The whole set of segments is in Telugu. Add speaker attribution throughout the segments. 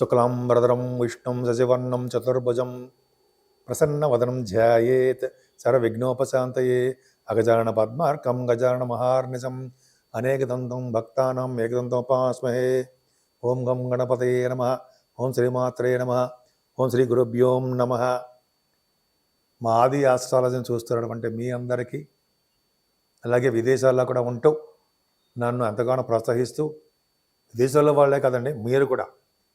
Speaker 1: శుక్లాంబరధరం విష్ణుం శశివర్ణం చతుర్భుజం ప్రసన్నవదనం ధ్యాయేత్ సర్వవిఘ్నోపశాంతయే అగజానన పద్మార్కం గజానన మహార్నిశం అనేకదంతం భక్తానాం ఏకదంతోపాస్మహే. ఓం గం గణపతయే నమః. ఓం శ్రీమాత్రే నమః. ఓం శ్రీ గురుభ్యోం నమః. మా ఆది ఆస్ట్రాలజీని చూస్తున్నటువంటి మీ అందరికీ, అలాగే విదేశాల్లో కూడా ఉంటూ నన్ను ఎంతగానో ప్రోత్సహిస్తూ, విదేశాల్లో వాళ్ళే కదండి, మీరు కూడా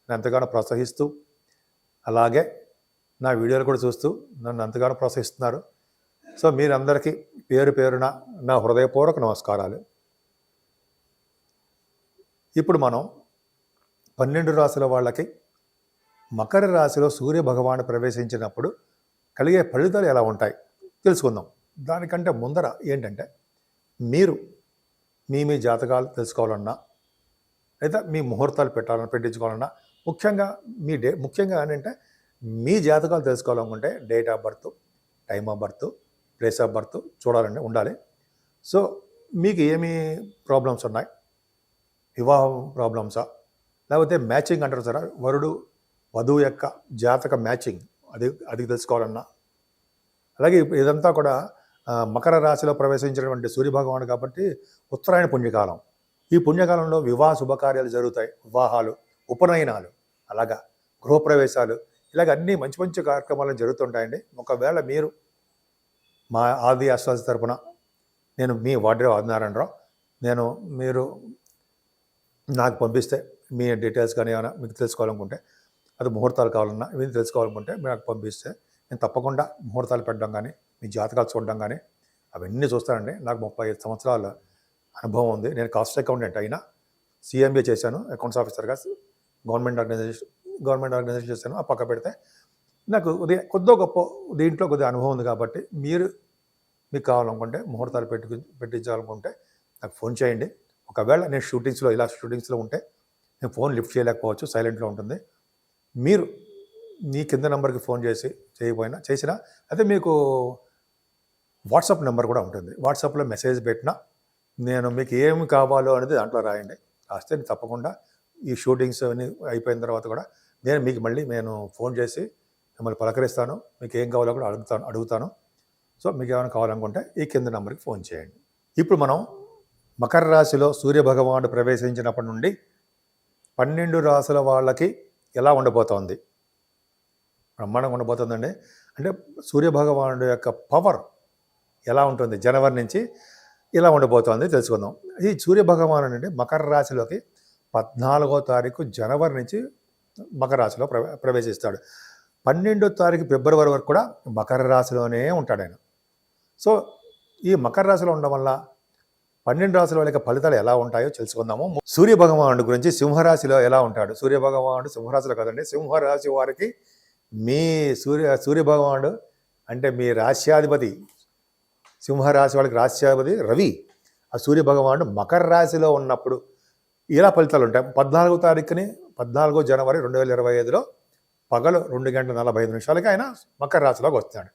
Speaker 1: నన్ను ఎంతగానో ప్రోత్సహిస్తూ, అలాగే నా వీడియోలు కూడా చూస్తూ నన్ను ఎంతగానో ప్రోత్సహిస్తున్నారు. సో మీరందరికీ పేరు పేరున నా హృదయపూర్వక నమస్కారాలు. ఇప్పుడు మనం 12 రాశుల వాళ్ళకి మకర రాశిలో సూర్య భగవాను ప్రవేశించినప్పుడు కలిగే ఫలితాలు ఎలా ఉంటాయి తెలుసుకుందాం. దానికంటే ముందర ఏంటంటే, మీరు మీ జాతకాలు తెలుసుకోవాలన్నా, లేదా మీ ముహూర్తాలు పెట్టించుకోవాలన్నా, ముఖ్యంగా ఏంటంటే మీ జాతకాలు తెలుసుకోవాలనుకుంటే date of birth, time of birth, place of birth ఉండాలి. సో మీకు ఏమి ప్రాబ్లమ్స్ ఉన్నాయి, వివాహం ప్రాబ్లమ్సా, లేకపోతే మ్యాచింగ్ అంటారు సార్, వరుడు వధువు యొక్క జాతక మ్యాచింగ్, అది తెలుసుకోవాలన్నా, అలాగే ఇదంతా కూడా మకర రాశిలో ప్రవేశించినటువంటి సూర్యభగవాను కాబట్టి ఉత్తరాయణ పుణ్యకాలం. ఈ పుణ్యకాలంలో వివాహ శుభకార్యాలు జరుగుతాయి. వివాహాలు, ఉపనయనాలు, అలాగా గృహప్రవేశాలు, ఇలాగ అన్నీ మంచి మంచి కార్యక్రమాలు జరుగుతుంటాయండి. ఒకవేళ మీరు మా ఆది ఆస్ట్రాలజీ తరపున, నేను మీ వాడ్రే ఆదినారాయణరావు, మీరు నాకు పంపిస్తే మీ డీటెయిల్స్ కానీ ఏమైనా మీకు తెలుసుకోవాలనుకుంటే, అది ముహూర్తాలు కావాలన్నా ఇవి తెలుసుకోవాలనుకుంటే మీరు నాకు పంపిస్తే నేను తప్పకుండా ముహూర్తాలు పెట్టడం కానీ, మీ జాతకాలు చూడడం కానీ అవన్నీ చూస్తానండి. నాకు 35 సంవత్సరాల అనుభవం ఉంది. నేను కాస్ట్ అకౌంటెంట్ అయినా, CMA చేశాను, అకౌంట్స్ ఆఫీసర్గా గవర్నమెంట్ ఆర్గనైజేషన్ చేశాను. ఆ పక్క పెడితే నాకు కొద్దిగా గొప్ప దీంట్లో కొద్దిగా అనుభవం ఉంది కాబట్టి మీకు కావాలనుకుంటే, ముహూర్తాలు పెట్టించాలనుకుంటే నాకు ఫోన్ చేయండి. ఒకవేళ నేను షూటింగ్స్లో ఉంటే నేను ఫోన్ లిఫ్ట్ చేయలేకపోవచ్చు, సైలెంట్లో ఉంటుంది. మీరు మీ కింద నెంబర్కి ఫోన్ చేసినా అదే మీకు వాట్సాప్ నెంబర్ కూడా ఉంటుంది. వాట్సాప్లో మెసేజ్ పెట్టినా నేను మీకు ఏమి కావాలో అనేది దాంట్లో రాయండి. రాస్తే తప్పకుండా ఈ షూటింగ్స్ అన్నీ అయిపోయిన తర్వాత కూడా నేను ఫోన్ చేసి మిమ్మల్ని పలకరిస్తాను. మీకు ఏం కావాలో కూడా అడుగుతాను. సో మీకు ఏమైనా కావాలనుకుంటే ఈ కింద నెంబర్కి ఫోన్ చేయండి. ఇప్పుడు మనం మకర రాశిలో సూర్యభగవానుడు ప్రవేశించినప్పటి నుండి 12 రాశుల వాళ్ళకి ఎలా ఉండబోతోంది? బ్రహ్మాండంగా ఉండబోతుందండి. అంటే సూర్యభగవానుడు యొక్క పవర్ ఎలా ఉంటుంది జనవరి నుంచి ఇలా ఉండబోతోంది తెలుసుకుందాం. ఈ సూర్యభగవానుడు అంటే మకర రాశిలోకి 14వ తారీఖు జనవరి నుంచి మకర రాశిలో ప్రవేశిస్తాడు. 12వ తారీఖు ఫిబ్రవరి వరకు కూడా మకర రాశిలోనే ఉంటాడు ఆయన. సో ఈ మకర రాశిలో ఉండడం వల్ల 12 రాశుల వాళ్ళ ఫలితాలు ఎలా ఉంటాయో తెలుసుకుందాము. సూర్యభగవానుడు గురించి సింహరాశిలో ఎలా ఉంటాడు? సూర్యభగవానుడు సింహరాశిలో కదండి, సింహరాశి వారికి మీ సూర్యభగవానుడు అంటే మీ రాశ్యాధిపతి, సింహరాశి వాళ్ళకి రాశ్యాధిపతి రవి. ఆ సూర్యభగవానుడు మకర రాశిలో ఉన్నప్పుడు ఇలా ఫలితాలు ఉంటాయి. 14 జనవరి 2025లో పగలు 2:45 ఆయన మకర రాశిలోకి వస్తాడు.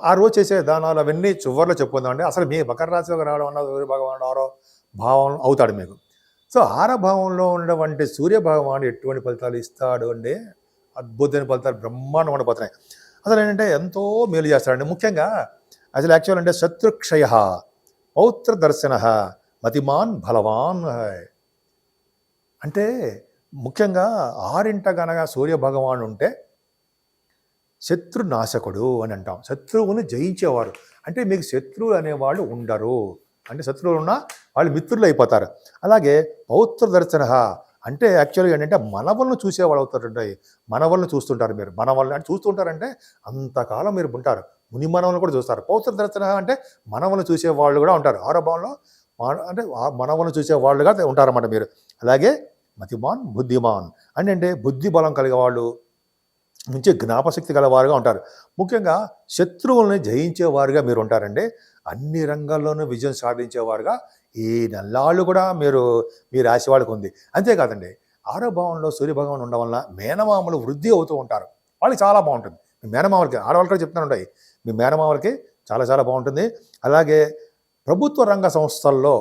Speaker 1: ఆ రోజు చేసే దానాలు అవన్నీ చివరిలో చెప్పుకుందామండి. అసలు మీ మకర రాశిలోకి రావడం అన్న సూర్యభగవానుడు 6వ భావం అవుతాడు మీకు. సో 6వ భావంలో ఉన్నటువంటి సూర్యభగవానుడు ఎటువంటి ఫలితాలు ఇస్తాడు అంటే అద్భుతమైన ఫలితాలు బ్రహ్మాండం ఉండిపోతున్నాయి. అసలు ఏంటంటే ఎంతో మేలు చేస్తాడండి. ముఖ్యంగా అసలు యాక్చువల్ అంటే శత్రుక్షయ, పౌత్ర దర్శన, మతిమాన్ బలవాన్. అంటే ముఖ్యంగా 6 గనక సూర్యభగవానుడు ఉంటే శత్రునాశకుడు అని అంటాం. శత్రువుని జయించేవారు. అంటే మీకు శత్రువులు అనేవాళ్ళు ఉండరు. అంటే శత్రువులు ఉన్నా వాళ్ళు మిత్రులు అయిపోతారు. అలాగే పౌత్ర దర్శన అంటే యాక్చువల్గా ఏంటంటే మనవలను చూసేవాళ్ళు అవుతారండి. మనవలను చూస్తుంటారు మీరు. మనవల్ని అంటే చూస్తుంటారంటే అంతకాలం మీరు ఉంటారు. ముని మనవలను కూడా చూస్తారు. పౌత్ర దర్శన అంటే మనవలను చూసేవాళ్ళు కూడా ఉంటారు. 6వ భావంలో అంటే మనవలను చూసేవాళ్ళుగా ఉంటారన్నమాట మీరు. అలాగే మతిమాన్ బుద్ధిమాన్ అంటే బుద్ధి బలం కలిగే వాళ్ళు, మంచి జ్ఞాపశక్తి గలవారుగా ఉంటారు. ముఖ్యంగా శత్రువుల్ని జయించేవారుగా మీరు ఉంటారండి. అన్ని రంగాల్లోనూ విజయం సాధించేవారుగా ఈ నెల్లాళ్ళు కూడా మీ రాశి వాళ్ళకు ఉంది. అంతేకాదండి, 6వ భావంలో సూర్యభగవాన్ ఉండడం వల్ల మేనమామలు వృద్ధి అవుతూ ఉంటారు. వాళ్ళకి చాలా బాగుంటుంది. మీ మేనమామలకి, ఆడవాళ్ళకి కూడా చెప్తూనే ఉంటాయి, మీ మేనమామలకి చాలా చాలా బాగుంటుంది. అలాగే ప్రభుత్వ రంగ సంస్థల్లో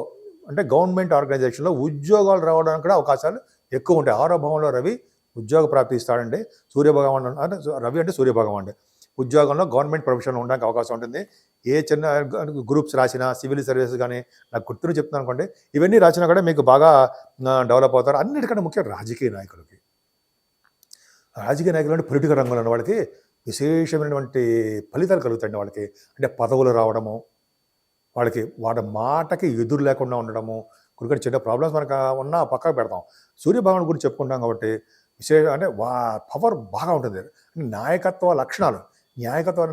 Speaker 1: అంటే గవర్నమెంట్ ఆర్గనైజేషన్లో ఉద్యోగాలు రావడానికి కూడా అవకాశాలు ఎక్కువ ఉంటాయి. 6వ భావంలో రవి ఉద్యోగ ప్రాప్తి ఇస్తాడండి. సూర్యభగవానుడు అంటే రవి అంటే సూర్యభగవానుడు. ఉద్యోగంలో గవర్నమెంట్ ప్రొఫెషన్లో ఉండడానికి అవకాశం ఉంటుంది. ఏ చిన్న గ్రూప్స్ రాసినా, సివిల్ సర్వీసెస్ కానీ, నాకు గుర్తుని చెప్తున్నాను అనుకోండి, ఇవన్నీ రాసినా కూడా మీకు బాగా డెవలప్ అవుతారు. అన్నిటికంటే ముఖ్యం రాజకీయ నాయకులకి. రాజకీయ నాయకులు అంటే పొలిటికల్ రంగంలో ఉన్న వాళ్ళకి విశేషమైనటువంటి ఫలితాలు కలుగుతాయండి వాళ్ళకి. అంటే పదవులు రావడము, వాళ్ళకి వాడి మాటకి ఎదురు లేకుండా ఉండడము, కొన్ని చిన్న ప్రాబ్లమ్స్ మనకు ఉన్నా పక్కకు పెడతాం. సూర్యభగవానుడి గురించి చెప్పుకుంటాం కాబట్టి అంటే పవర్ బాగా ఉంటుంది. నాయకత్వ లక్షణాలు,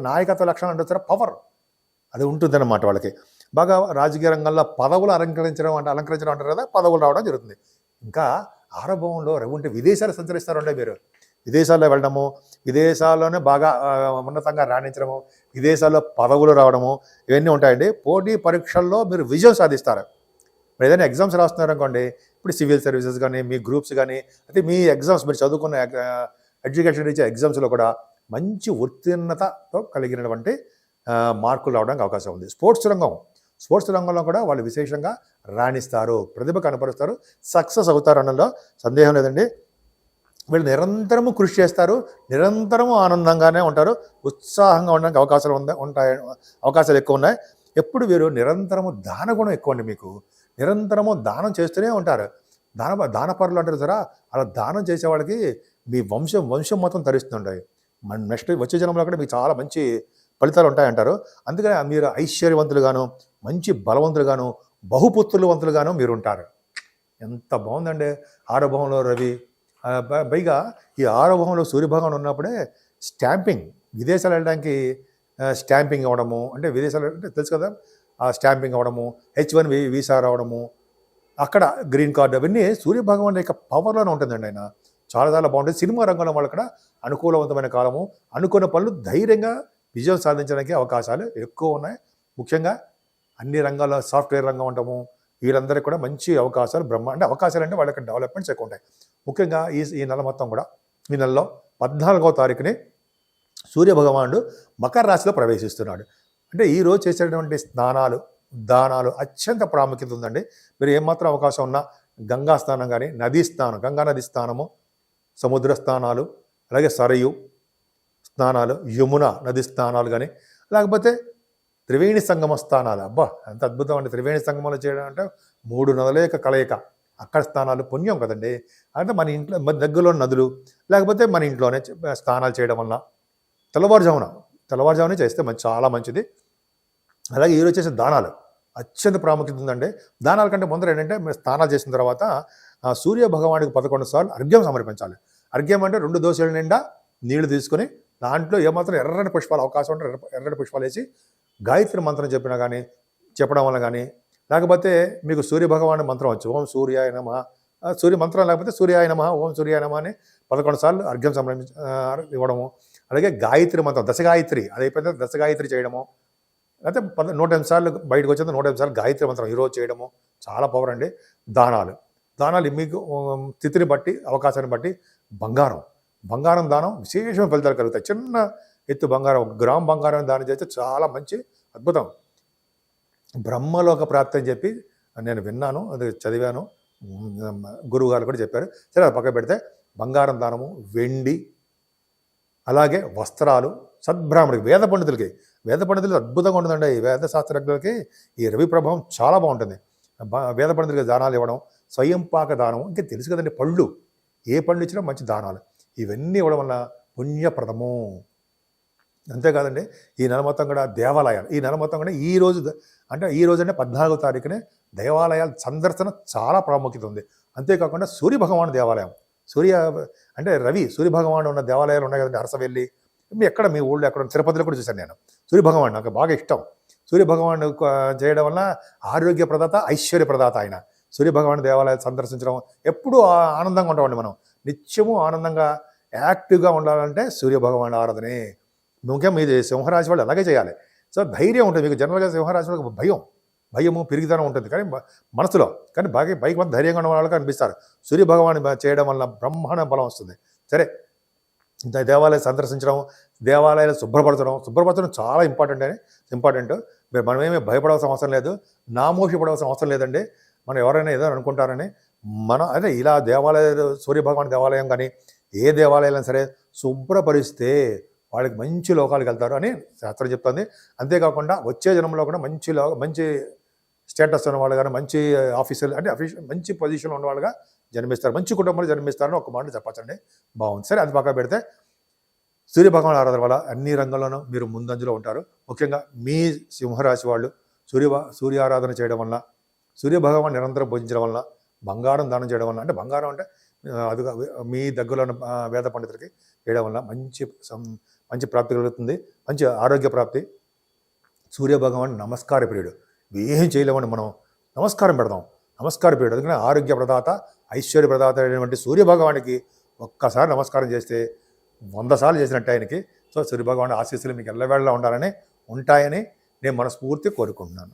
Speaker 1: నాయకత్వ లక్షణాలు అంటే పవర్ అది ఉంటుందన్నమాట వాళ్ళకి. బాగా రాజకీయ రంగంలో పదవులు అలంకరించడం అంటారు కదా, పదవులు రావడం జరుగుతుంది. ఇంకా ఆరభవంలో రవి ఉంటే విదేశాలు సంచరిస్తారంటే మీరు. విదేశాల్లో వెళ్ళడము, విదేశాల్లోనే బాగా ఉన్నతంగా రాణించడము, విదేశాల్లో పదవులు రావడము, ఇవన్నీ ఉంటాయండి. పోటీ పరీక్షల్లో మీరు విజయం సాధిస్తారు. మీరు ఏదైనా ఎగ్జామ్స్ రాస్తున్నారనుకోండి, ఇప్పుడు సివిల్ సర్వీసెస్ కానీ, మీ గ్రూప్స్ కానీ, అయితే మీ ఎగ్జామ్స్ మీరు చదువుకున్న ఎడ్యుకేషన్ ఇచ్చే ఎగ్జామ్స్లో కూడా మంచి ఉత్తీర్ణతతో కలిగినటువంటి మార్కులు రావడానికి అవకాశం ఉంది. స్పోర్ట్స్ రంగంలో కూడా వాళ్ళు విశేషంగా రాణిస్తారు, ప్రతిభ కనపరుస్తారు, సక్సెస్ అవుతారు అనడంలో సందేహం లేదండి. వీళ్ళు నిరంతరము కృషి చేస్తారు, నిరంతరము ఆనందంగానే ఉంటారు, ఉత్సాహంగా ఉండడానికి అవకాశాలు ఎక్కువ ఉన్నాయి. ఎప్పుడు వీరు నిరంతరము దానగుణం ఎక్కువ అండి. మీకు నిరంతరము దానం చేస్తూనే ఉంటారు. దానపరులు అంటారు సరే, అలా దానం చేసే వాళ్ళకి మీ వంశం మొత్తం తరిస్తుంటాయి. నెక్స్ట్ వచ్చే జనంలో కూడా మీకు చాలా మంచి ఫలితాలు ఉంటాయంటారు. అందుకని మీరు ఐశ్వర్యవంతులుగాను, మంచి బలవంతులుగాను, బహుపుత్రులవంతులుగాను మీరు ఉంటారు. ఎంత బాగుందండి. ఆరభవంలో రవి, పైగా ఈ ఆరభవంలో సూర్యభగవాన్ ఉన్నప్పుడే స్టాంపింగ్, విదేశాలు వెళ్ళడానికి స్టాంపింగ్ అవ్వడము, అంటే విదేశాలు అంటే తెలుసు కదా, ఆ స్టాంపింగ్ అవ్వడము, H1 వీసా రావడము, అక్కడ గ్రీన్ కార్డు, అవన్నీ సూర్యభగవాన్ యొక్క పవర్లోనే ఉంటుందండి. ఆయన చాలా బాగుంటుంది. సినిమా రంగంలో వాళ్ళు కూడా అనుకూలవంతమైన కాలము, అనుకున్న పనులు ధైర్యంగా విజయం సాధించడానికి అవకాశాలు ఎక్కువ ఉన్నాయి. ముఖ్యంగా అన్ని రంగాల్లో సాఫ్ట్వేర్ రంగం ఉంటాము, వీళ్ళందరికీ కూడా మంచి అవకాశాలు అంటే అవకాశాలు అంటే వాళ్ళకి డెవలప్మెంట్స్ ఎక్కువ ఉంటాయి. ముఖ్యంగా ఈ నెల మొత్తం కూడా, ఈ నెలలో 14వ తారీఖుని సూర్యభగవానుడు మకర రాశిలో ప్రవేశిస్తున్నాడు. అంటే ఈరోజు చేసేటువంటి స్నానాలు, దానాలు అత్యంత ప్రాముఖ్యత ఉందండి. మీరు ఏమాత్రం అవకాశం ఉన్నా గంగా స్నానం కానీ, గంగా నది స్నానము, సముద్ర స్నానాలు, అలాగే సరయు స్నానాలు, యమున నది స్నానాలు కానీ, లేకపోతే త్రివేణి సంగమ స్థానాలు. అబ్బా ఎంత అద్భుతం అండి. త్రివేణి సంగమాలు చేయడం అంటే 3 నదుల యొక్క కలయిక, అక్కడ స్నానాలు పుణ్యం కదండి. అంటే మన ఇంట్లో దగ్గరలో నదులు, లేకపోతే మన ఇంట్లోనే స్నానాలు చేయడం వల్ల తెల్లవారుజామునే చేస్తే చాలా మంచిది. అలాగే ఈరోజు చేసే దానాలు అత్యంత ప్రాముఖ్యత ఉందండి. దానాల కంటే ముందర ఏంటంటే, మీరు స్నానాలు చేసిన తర్వాత సూర్య భగవానికి 11 సార్లు అర్ఘ్యం సమర్పించాలి. అర్ఘ్యం అంటే 2 దోశల నిండా నీళ్లు తీసుకొని, దాంట్లో ఏమాత్రం ఎర్రటి పుష్పాలు అవకాశం ఉంటే ఎర్రటి పుష్పాలు వేసి గాయత్రి మంత్రం చెప్పడం వల్ల కానీ, లేకపోతే మీకు సూర్యభగవాను మంత్రం వచ్చు, ఓం సూర్యాయ నమః, సూర్య మంత్రం లేకపోతే సూర్యాయ నమః, ఓం సూర్యాయ నమః అని 11 సార్లు అర్ఘ్యం ఇవ్వడము. అలాగే గాయత్రి మంత్రం దశగాయత్రి, అది అయిపోతే దశగాయత్రి చేయడము, అయితే 108 సార్లు బయటకు వచ్చేది 108 సార్లు గాయత్రి మంత్రం ఈరోజు చేయడము చాలా పవర్ అండి. దానాలు మీకు స్థితిని బట్టి, అవకాశాన్ని బట్టి బంగారం దానం విశేషమైన ఫలితాలు కలుగుతాయి. చిన్న ఎత్తు బంగారం, 1 గ్రామ్ బంగారం దానం చేస్తే చాలా మంచి అద్భుతం. బ్రహ్మలోక ప్రాప్తి అని చెప్పి నేను విన్నాను, అది చదివాను, గురువు గారు కూడా చెప్పారు. సరే అది పక్క పెడితే బంగారం దానము, వెండి, అలాగే వస్త్రాలు, సద్బ్రాహ్మణుడికి, వేద పండితులు అద్భుతంగా ఉంటుందండి. ఈ వేద శాస్త్రజ్ఞులకి ఈ రవి ప్రభావం చాలా బాగుంటుంది. వేద పండితులకి దానాలు ఇవ్వడం, స్వయంపాక దానం, ఇంకా తెలుసు కదండి, పళ్ళు, ఏ పళ్ళు ఇచ్చినా మంచి దానాలు, ఇవన్నీ ఇవ్వడం వల్ల పుణ్యప్రదము. అంతేకాదండి, ఈ నెల మొత్తం కూడా దేవాలయాలు, ఈ నెల మొత్తం కూడా ఈ రోజు అంటే 14వ తారీఖునే దేవాలయాల సందర్శన చాలా ప్రాముఖ్యత ఉంది. అంతేకాకుండా సూర్యభగవాను దేవాలయం, అంటే సూర్యభగవాను ఉన్న దేవాలయాలు ఉన్నాయి కదండి. అరసవెల్లి, ఎక్కడ మీ ఊళ్ళో ఎక్కడ, తిరుపతిలో కూడా చూశాను నేను. సూర్యభగవాను నాకు బాగా ఇష్టం. సూర్యభగవాను చేయడం వల్ల ఆరోగ్య ప్రదాత, ఐశ్వర్య ప్రదాత ఆయన. సూర్యభగవాను దేవాలయాలు సందర్శించడం ఎప్పుడూ ఆనందంగా ఉంటామండి. మనం నిత్యము ఆనందంగా యాక్టివ్గా ఉండాలంటే సూర్యభగవాను ఆరాధనే ముఖ్యం. మీది సింహరాశి వాళ్ళు అలాగే చేయాలి. సో ధైర్యం ఉంటుంది మీకు. జనరల్గా సింహరాశి వాళ్ళకి భయము పెరుగుతూనే ఉంటుంది, కానీ మనసులో, కానీ పైకి మంది ధైర్యంగా ఉన్న వాళ్ళకి అనిపిస్తారు. సూర్యభగవాను చేయడం వల్ల బ్రహ్మాండ బలం వస్తుంది. సరే, దేవాలయం సందర్శించడం, దేవాలయాలు శుభ్రపరచడం చాలా ఇంపార్టెంట్. మనమేమీ భయపడాల్సిన అవసరం లేదు, నామోషి పడాల్సిన అవసరం లేదండి. మనం ఎవరైనా ఏదో అనుకుంటారని అదే ఇలా సూర్యభగవాన్ దేవాలయం కానీ ఏ దేవాలయాలైనా సరే శుభ్రపరిస్తే వాళ్ళకి మంచి లోకాలకు వెళ్తారు అని శాస్త్రం చెప్తుంది. అంతేకాకుండా వచ్చే జన్మలో కూడా మంచి స్టేటస్ ఉన్న వాళ్ళు కానీ మంచి ఆఫీసర్లు అంటే మంచి పొజిషన్లో ఉన్న వాళ్ళుగా జన్మిస్తారు, మంచి కుటుంబంలో జన్మిస్తారని ఒక మాట చెప్పచ్చండి. బాగుంది. సరే, అది పక్కన పెడితే సూర్యభగవాన్ ఆరాధన వల్ల అన్ని రంగంలోనూ మీరు ముందంజలో ఉంటారు. ముఖ్యంగా మీ సింహరాశి వాళ్ళు సూర్య ఆరాధన చేయడం వల్ల, సూర్యభగవాన్ నిరంతరం పూజించడం వల్ల, బంగారం దానం చేయడం వల్ల, అంటే బంగారం అంటే అది మీ దగ్గరలో ఉన్న వేద పండితులకి చేయడం వల్ల మంచి ప్రాప్తి కలుగుతుంది, మంచి ఆరోగ్య ప్రాప్తి. సూర్యభగవాన్ నమస్కార ప్రియుడు, ఏం చేయలేమని మనం నమస్కారం పెడదాం. నమస్కార ప్రియుడు, అందుకని ఆరోగ్య ప్రదాత, ఐశ్వర్య ప్రదాత అయినటువంటి సూర్యభగవానికి ఒక్కసారి నమస్కారం చేస్తే 100 సార్లు చేసినట్టు ఆయనకి. సో సూర్యభగవాన్ ఆశీస్సులు మీకు ఎల్లవేళలా ఉంటాయని నేను మనస్ఫూర్తి కోరుకుంటున్నాను.